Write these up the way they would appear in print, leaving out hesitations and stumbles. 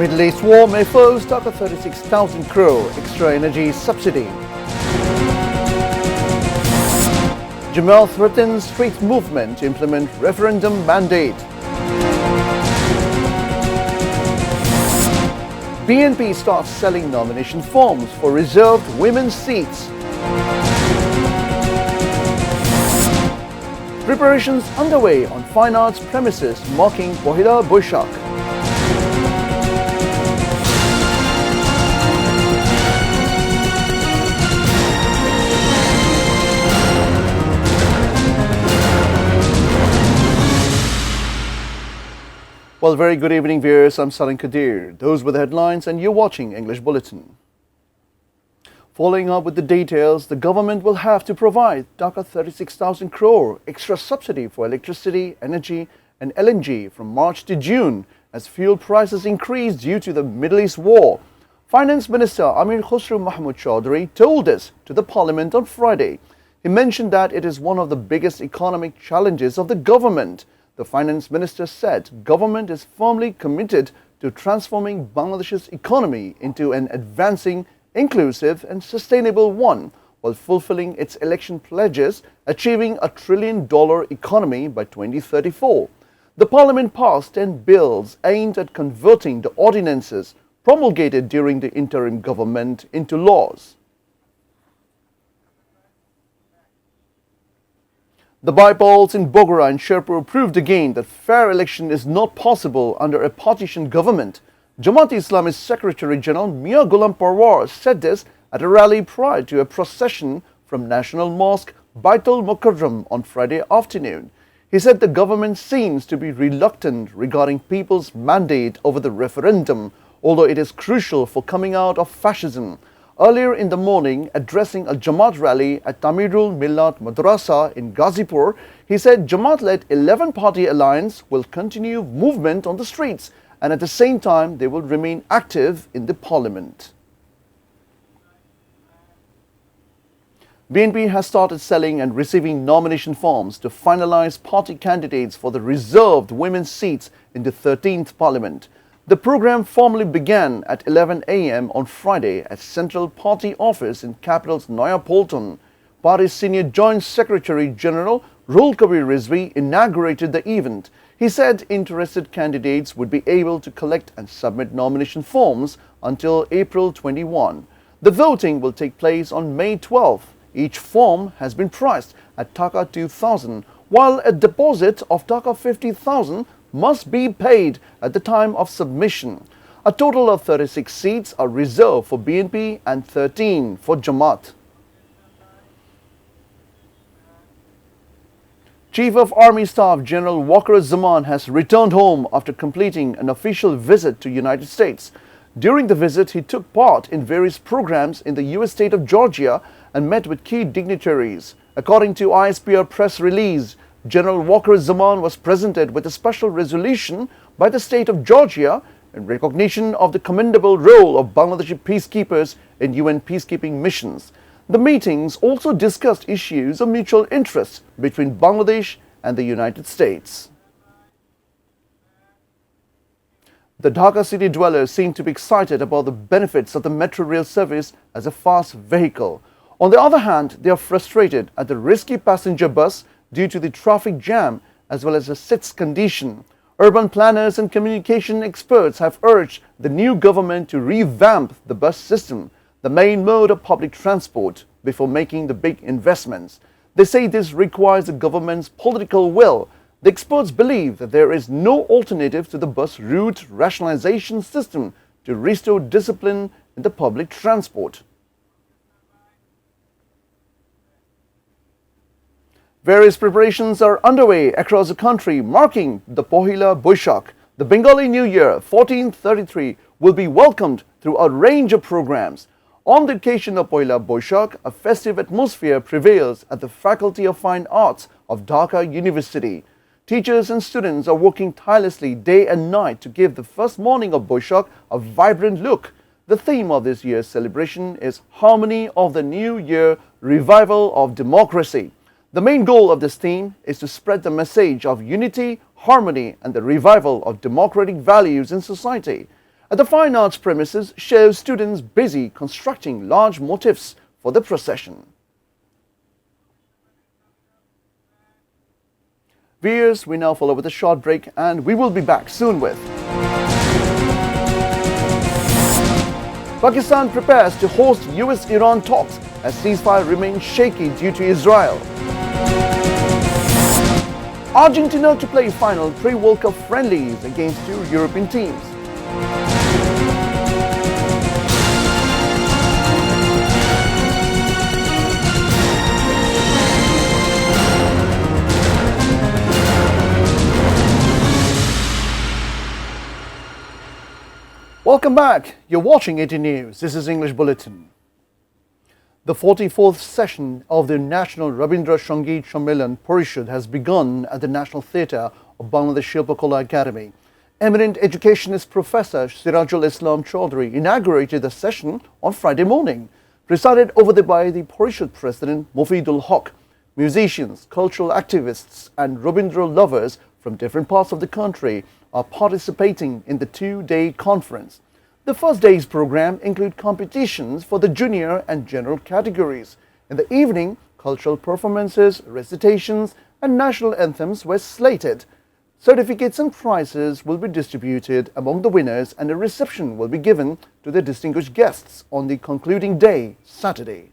Middle East war may force Taka 36,000 crore extra energy subsidy. Jamaat threatens street movement to implement referendum mandate. BNP starts selling nomination forms for reserved women's seats. Preparations underway on fine arts premises marking Pohila Bachok. Well, very good evening, viewers. I'm Salim Kadir. Those were the headlines, and you're watching English Bulletin. Following up with the details, the government will have to provide Taka 36,000 crore extra subsidy for electricity, energy, and LNG from March to June as fuel prices increase due to the Middle East war. Finance Minister Amir Khosrow Mahmood Chaudhry told us to the Parliament on Friday. He mentioned that it is one of the biggest economic challenges of the government. The Finance Minister said government is firmly committed to transforming Bangladesh's economy into an advancing, inclusive and sustainable one while fulfilling its election pledges, achieving a $1 trillion economy by 2034. The Parliament passed 10 bills aimed at converting the ordinances promulgated during the interim government into laws. The by-polls in Bogora and Sherpur proved again that fair election is not possible under a partition government. Jamaat Islamic Secretary General Mia Ghulam Parwar said this at a rally prior to a procession from National Mosque Baitul Mukarram on Friday afternoon. He said the government seems to be reluctant regarding people's mandate over the referendum, although it is crucial for coming out of fascism. Earlier in the morning, addressing a Jamaat rally at Tamirul Millat Madrasa in Ghazipur, he said Jamaat-led 11-party alliance will continue movement on the streets and at the same time they will remain active in the parliament. BNP has started selling and receiving nomination forms to finalize party candidates for the reserved women's seats in the 13th parliament. The program formally began at 11 a.m. on Friday at Central Party Office in capital's Naya Polton. Party's senior Joint Secretary General Rul Kabir Rizvi inaugurated the event. He said interested candidates would be able to collect and submit nomination forms until April 21. The voting will take place on May 12. Each form has been priced at Taka 2,000, while a deposit of Taka 50,000 must be paid at the time of submission. A total of 36 seats are reserved for BNP and 13 for Jamaat. Chief of Army Staff General Wakar-e-Zaman has returned home after completing an official visit to United States. During the visit, he took part in various programs in the US state of Georgia and met with key dignitaries. According to ISPR press release, General Wakar-e-Zaman was presented with a special resolution by the state of Georgia in recognition of the commendable role of Bangladeshi peacekeepers in UN peacekeeping missions. The meetings also discussed issues of mutual interest between Bangladesh and the United States. The Dhaka city dwellers seem to be excited about the benefits of the metro rail service as a fast vehicle. On the other hand, they are frustrated at the risky passenger bus due to the traffic jam as well as the SITS condition. Urban planners and communication experts have urged the new government to revamp the bus system, the main mode of public transport, before making the big investments. They say this requires the government's political will. The experts believe that there is no alternative to the bus route rationalization system to restore discipline in the public transport. Various preparations are underway across the country marking the Pohila Bachok. The Bengali New Year 1433 will be welcomed through a range of programs. On the occasion of Pohila Bachok, a festive atmosphere prevails at the Faculty of Fine Arts of Dhaka University. Teachers and students are working tirelessly day and night to give the first morning of Bachok a vibrant look. The theme of this year's celebration is Harmony of the New Year, Revival of Democracy. The main goal of this theme is to spread the message of unity, harmony and the revival of democratic values in society. At the fine arts premises shows students busy constructing large motifs for the procession. Viewers, we now follow with a short break and we will be back soon with Pakistan prepares to host US-Iran talks as ceasefire remains shaky due to Israel. Argentina to play final pre-World Cup friendlies against two European teams. Welcome back. You're watching ATN News. This is English Bulletin. The 44th session of the National Rabindra Sangeet Sammelan Parishad has begun at the National Theatre of Bangladesh Shilpakola Academy. Eminent educationist Professor Sirajul Islam Chaudhary inaugurated the session on Friday morning, presided over by the Parishad President Mufidul Haq. Musicians, cultural activists and Rabindra lovers from different parts of the country are participating in the two-day conference. The first day's program include competitions for the junior and general categories. In the evening, cultural performances, recitations and national anthems were slated. Certificates and prizes will be distributed among the winners and a reception will be given to the distinguished guests on the concluding day, Saturday.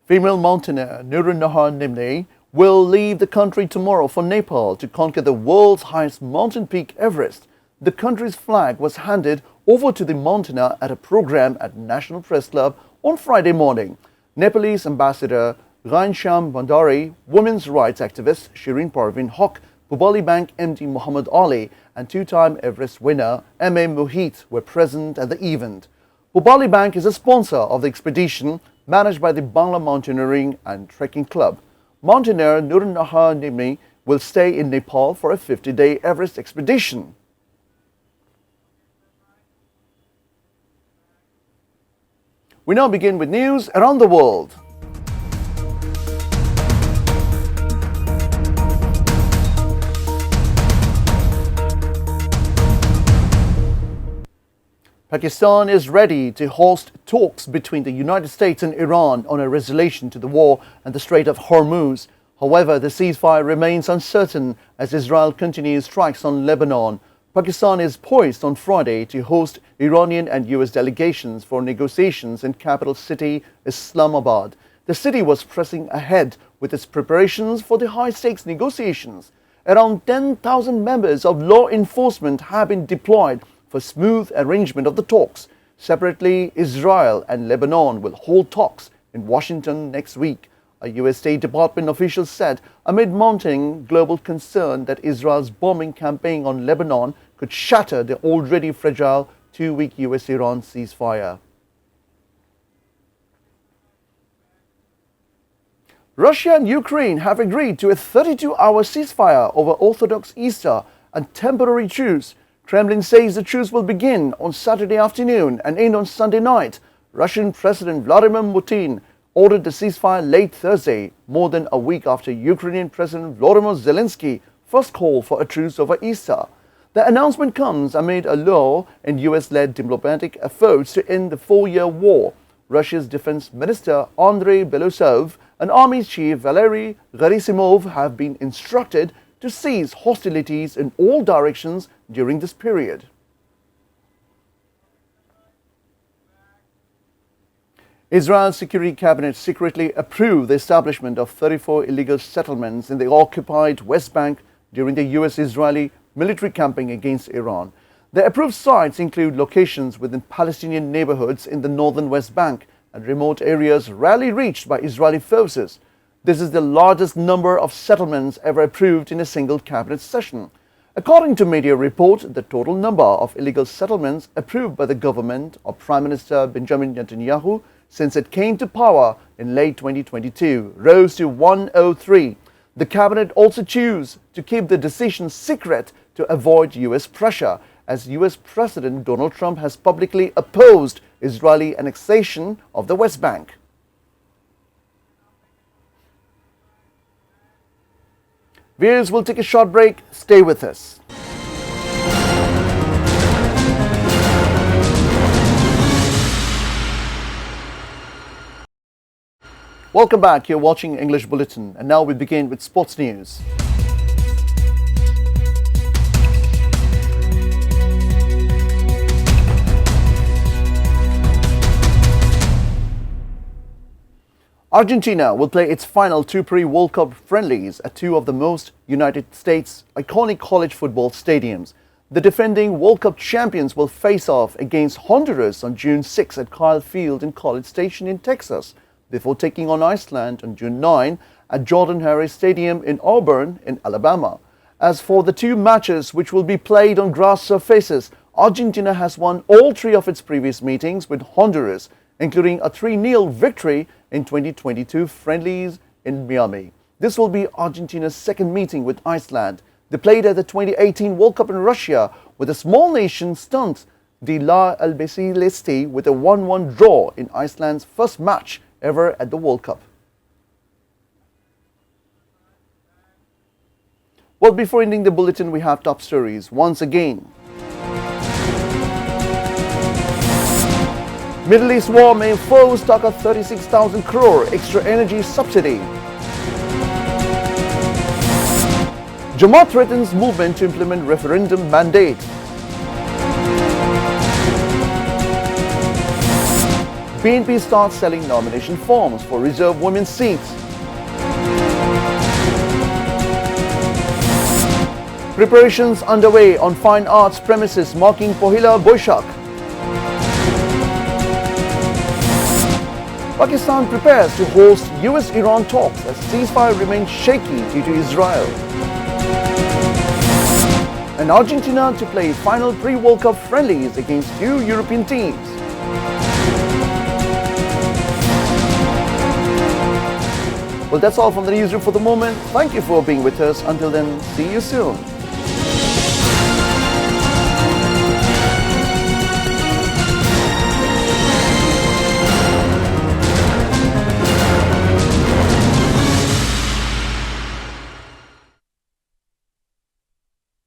Female mountaineer Nurun Nahar Nimne will leave the country tomorrow for Nepal to conquer the world's highest mountain peak, Everest. The country's flag was handed over to the mountaineer at a program at National Press Club on Friday morning. Nepalese ambassador Ghanshyam Bhandari, women's rights activist Shirin Parveen Haq, Pubali Bank MD Muhammad Ali and two-time Everest winner M.A. Mohit were present at the event. Pubali Bank is a sponsor of the expedition managed by the Bangla Mountaineering and Trekking Club. Mountaineer Nurun Nahar Nimne will stay in Nepal for a 50-day Everest expedition. We now begin with news around the world. Pakistan is ready to host talks between the United States and Iran on a resolution to the war in the Strait of Hormuz. However, the ceasefire remains uncertain as Israel continues strikes on Lebanon. Pakistan is poised on Friday to host Iranian and US delegations for negotiations in capital city Islamabad. The city was pressing ahead with its preparations for the high-stakes negotiations. Around 10,000 members of law enforcement have been deployed for smooth arrangement of the talks. Separately, Israel and Lebanon will hold talks in Washington next week. A US State Department official said amid mounting global concern that Israel's bombing campaign on Lebanon could shatter the already fragile two-week US-Iran ceasefire. Russia and Ukraine have agreed to a 32-hour ceasefire over Orthodox Easter and temporary truce. Kremlin says the truce will begin on Saturday afternoon and end on Sunday night. Russian President Vladimir Putin ordered the ceasefire late Thursday, more than a week after Ukrainian President Volodymyr Zelensky first called for a truce over Easter. The announcement comes amid a lull in US-led diplomatic efforts to end the four-year war. Russia's Defense Minister Andrei Belousov and Army Chief Valery Gerasimov have been instructed to cease hostilities in all directions during this period. Israel's Security Cabinet secretly approved the establishment of 34 illegal settlements in the occupied West Bank during the US-Israeli military campaign against Iran. The approved sites include locations within Palestinian neighborhoods in the northern West Bank and remote areas rarely reached by Israeli forces. This is the largest number of settlements ever approved in a single cabinet session. According to media report, the total number of illegal settlements approved by the government of Prime Minister Benjamin Netanyahu since it came to power in late 2022 rose to 103. The cabinet also chose to keep the decision secret to avoid US pressure, as US President Donald Trump has publicly opposed Israeli annexation of the West Bank. Viewers, we'll take a short break. Stay with us. Welcome back. You're watching English Bulletin, and now we begin with sports news. Argentina will play its final two pre-World Cup friendlies at two of the most United States' iconic college football stadiums. The defending World Cup champions will face off against Honduras on June 6 at Kyle Field in College Station in Texas, before taking on Iceland on June 9 at Jordan Hare Stadium in Auburn in Alabama. As for the two matches, which will be played on grass surfaces, Argentina has won all three of its previous meetings with Honduras, including a 3-0 victory in 2022 friendlies in Miami. This will be Argentina's second meeting with Iceland. They played at the 2018 World Cup in Russia with a small nation stunt de la Albiceleste with a 1-1 draw in Iceland's first match ever at the World Cup. Well, before ending the bulletin, we have top stories once again. Middle East war may foes Taka 36,000 crore extra energy subsidy. Jamaat threatens movement to implement referendum mandate. BNP starts selling nomination forms for reserved women's seats. Preparations underway on fine arts premises marking Pohila Bachok. Pakistan prepares to host US-Iran talks as ceasefire remains shaky due to Israel. And Argentina to play final pre-World Cup friendlies against two European teams. Well, that's all from the newsroom for the moment. Thank you for being with us. Until then, see you soon.